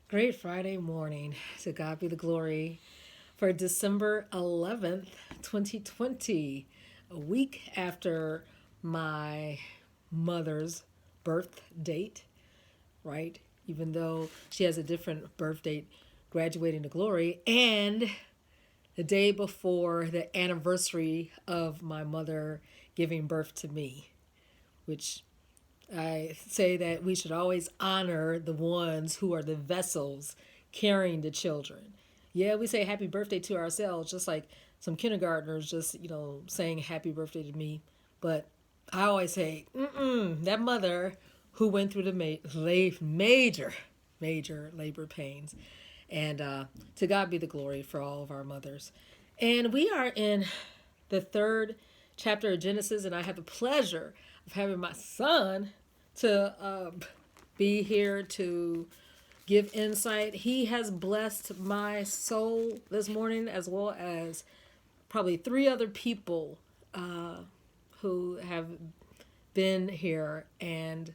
Great Friday morning. To God be the glory for December 11th, 2020, a week after my mother's birth date, right? Even though she has a different birth date, graduating to glory, and the day before the anniversary of my mother giving birth to me, which I say that we should always honor the ones who are the vessels carrying the children. Yeah, we say happy birthday to ourselves, just like some kindergartners just, saying happy birthday to me. But I always say, that mother who went through the major labor pains. And to God be the glory for all of our mothers. And we are in the third chapter of Genesis, and I have the pleasure of having my son to be here to give insight. He has blessed my soul this morning, as well as probably three other people who have been here. And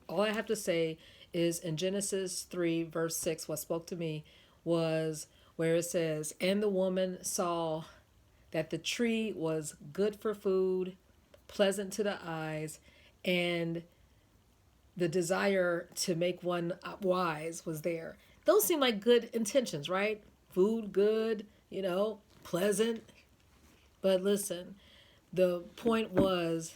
all I have to say is in Genesis 3, verse 6, what spoke to me was where it says, "And the woman saw that the tree was good for food, pleasant to the eyes, and the desire to make one wise was there." Those seem like good intentions, right? Food, good, pleasant. But listen, the point was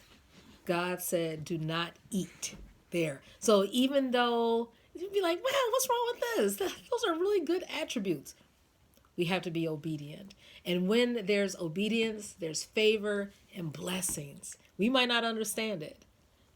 God said, do not eat there. So even though you'd be like, wow, what's wrong with this? Those are really good attributes. We have to be obedient. And when there's obedience, there's favor and blessings. We might not understand it,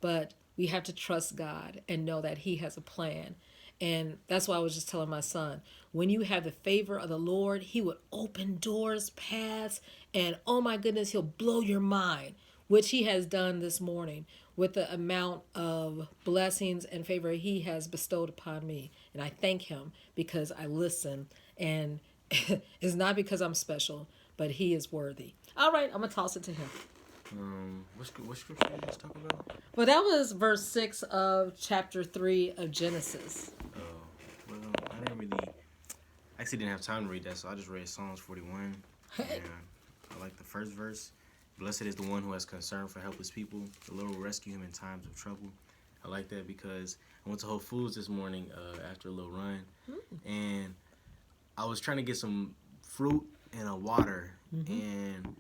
but we have to trust God and know that He has a plan. And that's why I was just telling my son, when you have the favor of the Lord, He would open doors, paths, and oh my goodness, He'll blow your mind, which He has done this morning with the amount of blessings and favor He has bestowed upon me. And I thank Him because I listen, and it's not because I'm special, but He is worthy. All right, I'm going to toss it to Him. What scripture did you just talk about? Well, that was verse 6 of chapter 3 of Genesis. Well, I didn't really, actually didn't have time to read that, so I just read Psalms 41. And I like the first verse. Blessed is the one who has concern for helpless people. The Lord will rescue him in times of trouble. I like that because I went to Whole Foods this morning after a little run, and I was trying to get some fruit and a water, and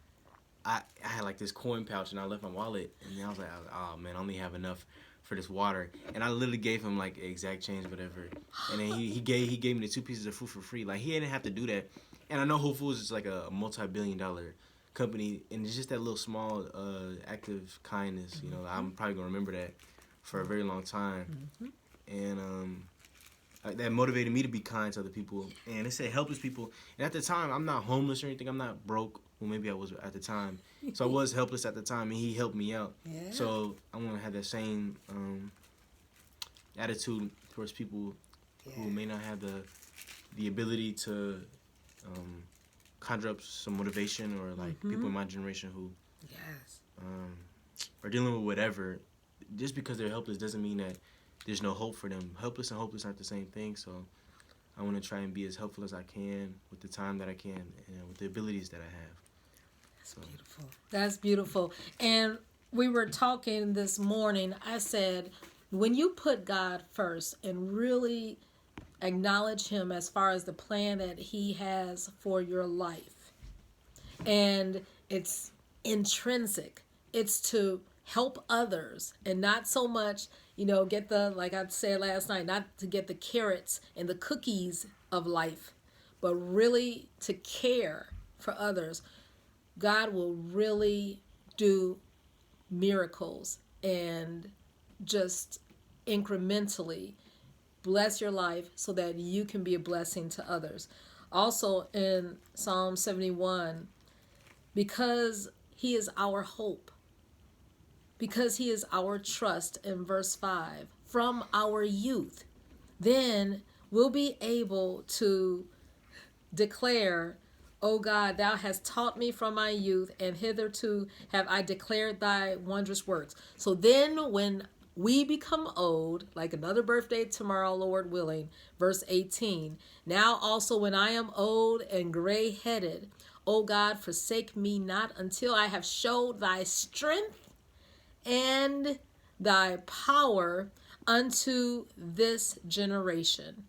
I had like this coin pouch, and I left my wallet, and then I was like, oh man, I only have enough for this water, and I literally gave him like exact change, whatever, and then he gave me the 2 pieces of fruit for free. Like, he didn't have to do that, and I know Whole Foods is like a multi-billion-dollar company, and it's just that little small act of kindness. I'm probably gonna remember that for a very long time, and that motivated me to be kind to other people. And it said helpless people. And at the time, I'm not homeless or anything. I'm not broke. Well, maybe I was at the time. So I was helpless at the time, and he helped me out. Yeah. So I want to have that same attitude towards people who may not have the ability to conjure up some motivation, or like people in my generation who are dealing with whatever. Just because they're helpless doesn't mean that there's no hope for them. Helpless and hopeless aren't the same thing. So I want to try and be as helpful as I can with the time that I can and with the abilities that I have. That's beautiful. That's beautiful. And we were talking this morning. I said, when you put God first and really acknowledge Him as far as the plan that He has for your life, and it's intrinsic, it's to help others and not so much, get the, like I said last night, not to get the carrots and the cookies of life, but really to care for others. God will really do miracles and just incrementally bless your life so that you can be a blessing to others. Also in Psalm 71, because He is our hope, because He is our trust, in verse 5, from our youth, then we'll be able to declare, O God, Thou hast taught me from my youth, and hitherto have I declared Thy wondrous works. So then when we become old, like another birthday tomorrow, Lord willing. Verse 18. Now also when I am old and gray-headed, O God, forsake me not until I have showed thy strength and thy power unto this generation.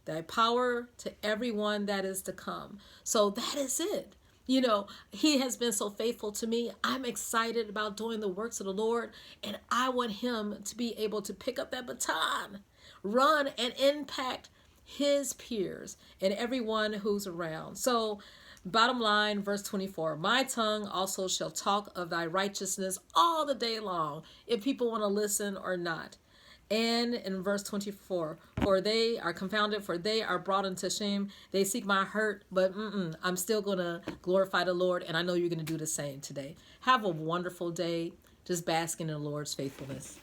Thy power to everyone that is to come. So that is it. You know, he has been so faithful to me. I'm excited about doing the works of the Lord, and I want him to be able to pick up that baton, run and impact his peers and everyone who's around. So, bottom line, verse 24, my tongue also shall talk of thy righteousness all the day long, if people want to listen or not. And in verse 24, for they are confounded, for they are brought into shame. They seek my hurt, but I'm still going to glorify the Lord, and I know you're going to do the same today. Have a wonderful day, just basking in the Lord's faithfulness.